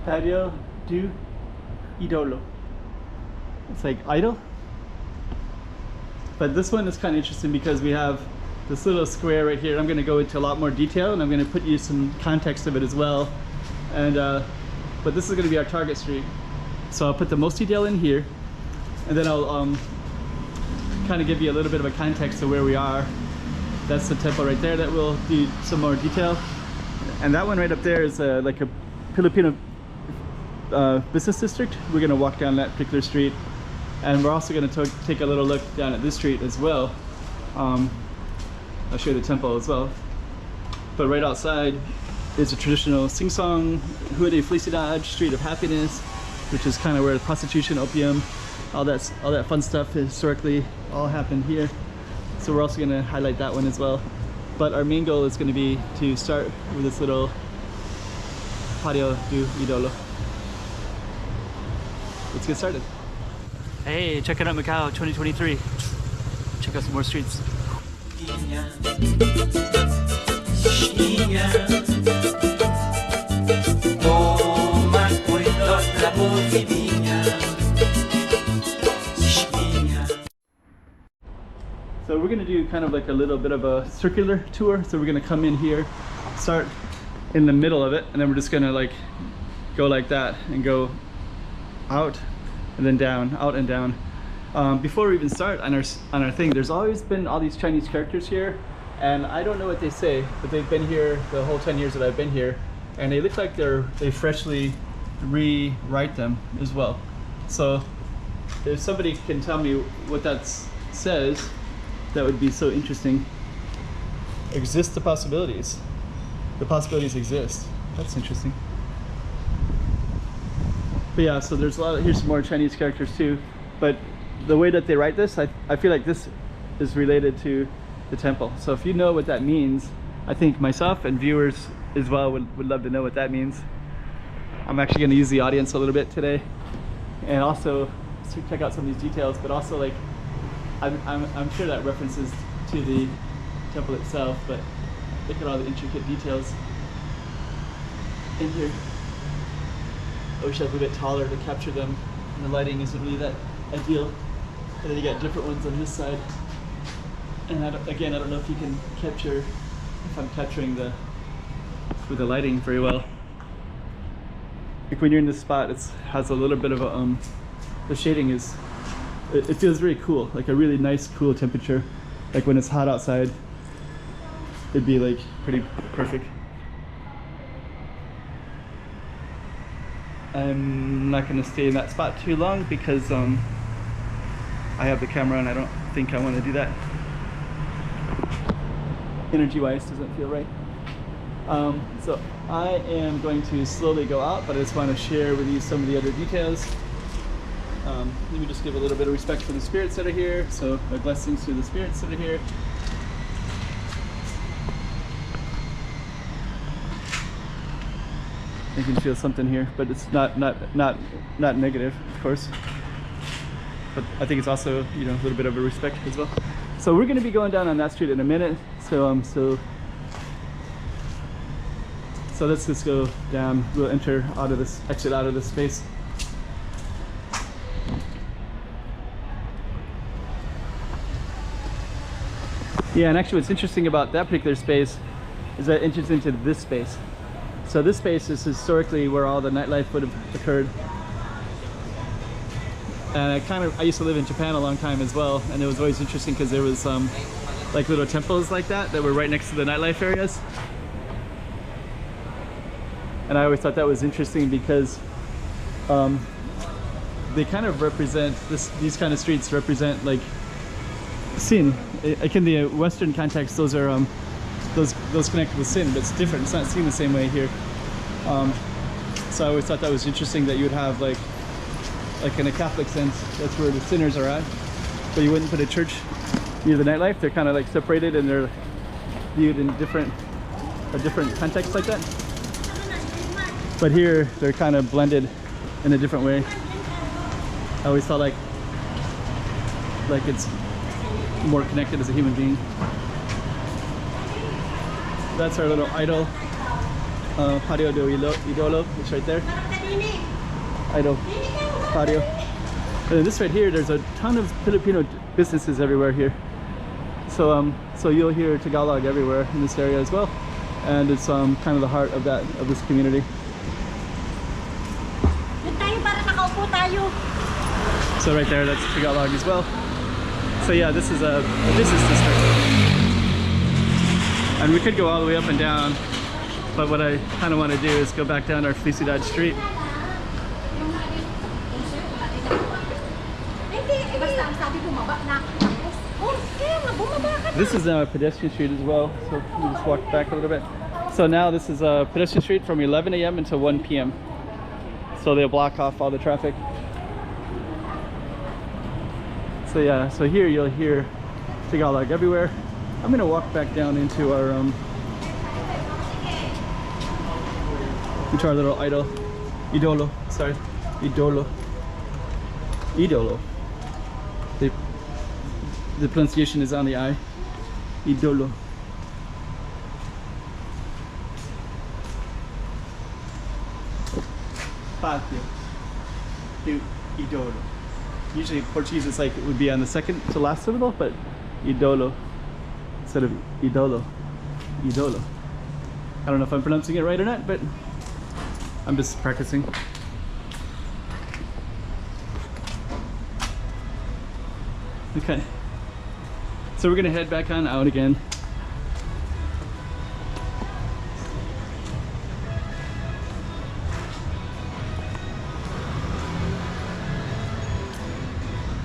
Patio do Idolo. It's like idol. But this one is kind of interesting because we have this little square right here. I'm going to go into a lot more detail and I'm going to put you some context of it as well. And but this is going to be our target street. So I'll put the most detail in here, and then I'll kind of give you a little bit of a context of where we are. That's the temple right there that will do some more detail. And that one right up there is like a Filipino business district. We're going to walk down that particular street. And we're also going to take a little look down at this street as well. I'll show you the temple as well. But right outside is a traditional sing-song, Rua de Felicidade, Street of Happiness, which is kind of where prostitution, opium, all that fun stuff historically all happened here. So we're also going to highlight that one as well. But our main goal is going to be to start with this little Patio do Idolo. Let's get started. Hey, checking out Macau 2023. Check out some more streets. So we're going to do kind of like a little bit of a circular tour. So we're going to come in here, start in the middle of it, and then we're just going to like go like that and go out and then down, out and down. Before we even start on our thing, there's always been all these Chinese characters here, and I don't know what they say, but they've been here the whole 10 years that I've been here, and they look like they freshly rewrite them as well. So if somebody can tell me what that says, that would be so interesting. Exist the possibilities. The possibilities exist. That's interesting. But yeah, so there's a lot here's some more Chinese characters too. But the way that they write this, I feel like this is related to the temple. So if you know what that means, I think myself and viewers as well would love to know what that means. I'm actually going to use the audience a little bit today, and also check out some of these details, but also like I'm sure that references to the temple itself, but look at all the intricate details in here. I wish I was a bit taller to capture them, and the lighting isn't really that ideal. And then you got different ones on this side. And again, I don't know if you can capture, if I'm capturing with the lighting very well. Like when you're in this spot, it has a little bit of a, the shading is, it feels very cool, like a really nice cool temperature. Like when it's hot outside, it'd be like pretty perfect. I'm not going to stay in that spot too long because I have the camera and I don't think I want to do that. Energy wise doesn't feel right. So I am going to slowly go out, but I just want to share with you some of the other details. Let me just give a little bit of respect for the spirits that are here. So my blessings to the spirits that are here. You can feel something here, but it's not negative, of course. But I think it's also, you know, a little bit of a respect as well. So we're going to be going down on that street in a minute. So so let's just go down. We'll enter out of this, exit out of this space. Yeah, and actually what's interesting about that particular space is that it enters into this space. So this space is historically where all the nightlife would have occurred. And I used to live in Japan a long time as well, and it was always interesting because there was like little temples like that were right next to the nightlife areas. And I always thought that was interesting because they kind of represent, these kind of streets represent like sin. Like in the Western context, those are those connected with sin, but it's different. It's not seen the same way here. So I always thought that was interesting that you would have like in a Catholic sense, that's where the sinners are at. But you wouldn't put a church near the nightlife. They're kind of like separated and they're viewed in a different context like that. But here they're kind of blended in a different way. I always felt like it's more connected as a human being. That's our little idol. Patio de Idolo, it's right there. Idol Patio. And then this right here, there's a ton of Filipino businesses everywhere here. So so you'll hear Tagalog everywhere in this area as well, and it's kind of the heart of this community. So right there, that's Tagalog as well. So yeah, this is a business district, and we could go all the way up and down, but what I kind of want to do is go back down our Felicidad Street. This is now a pedestrian street as well, so we just walk back a little bit. So now this is a pedestrian street from 11 a.m. until 1 p.m. So they'll block off all the traffic. So yeah, so here you'll hear Tagalog everywhere. I'm gonna walk back down into our little idolo. Sorry, idolo. The pronunciation is on the I. Idolo. Patio. Idolo. Usually in Portuguese it's like it would be on the second to last syllable, but idolo instead of idolo. Idolo. I don't know if I'm pronouncing it right or not, but I'm just practicing. Okay. So we're gonna head back on out again.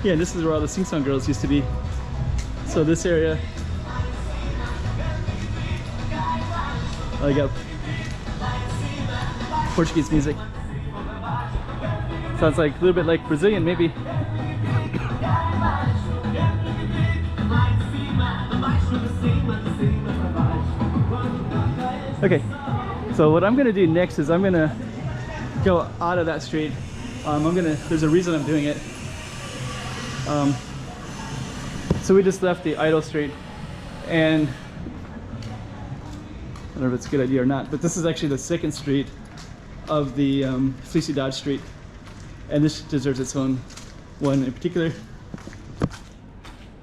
Yeah, this is where all the sing-song girls used to be. So this area, I got Portuguese music. Sounds like a little bit like Brazilian, maybe. Okay, so what I'm gonna do next is I'm gonna go out of that street. There's a reason I'm doing it. So we just left the Idol Street, and I don't know if it's a good idea or not, but this is actually the second street of the Felicidad Street, and this deserves its own one in particular.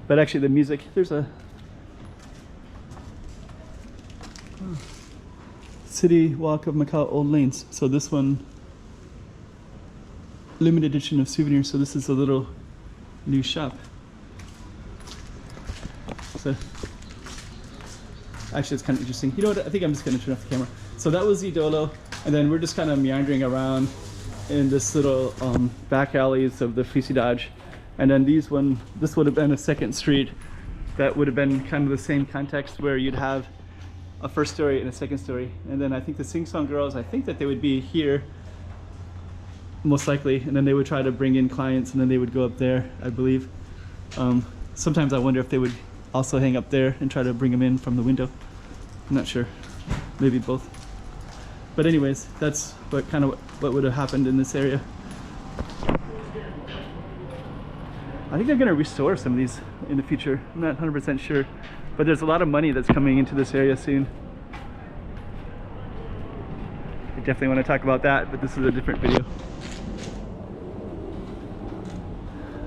But actually the music, there's a City Walk of Macau Old Lanes. So this one, limited edition of souvenirs. So this is a little new shop. So actually it's kind of interesting. You know what, I think I'm just gonna turn off the camera. So that was Idolo, and then we're just kind of meandering around in this little back alleys of the Felicidad. And then this would have been a second street that would have been kind of the same context, where you'd have a first story and a second story. And then I think the sing-song girls, I think that they would be here most likely, and then they would try to bring in clients, and then they would go up there, I believe. Sometimes I wonder if they would also hang up there and try to bring them in from the window. I'm not sure, maybe both. But anyways, that's what would have happened in this area. I think they're gonna restore some of these in the future. I'm not 100% sure, but there's a lot of money that's coming into this area soon. I definitely want to talk about that, but this is a different video.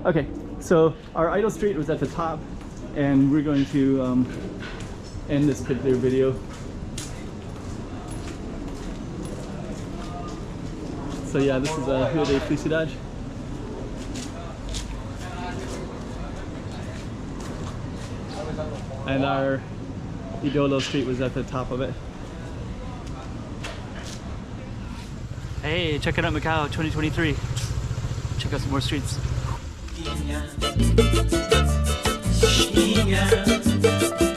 Okay, so our Idol Street was at the top, and we're going to end this particular video. So yeah, this is Rio de Felicidad. And our Idolo Street was at the top of it. Hey, check it out, Macau 2023. Check out some more streets. Yeah.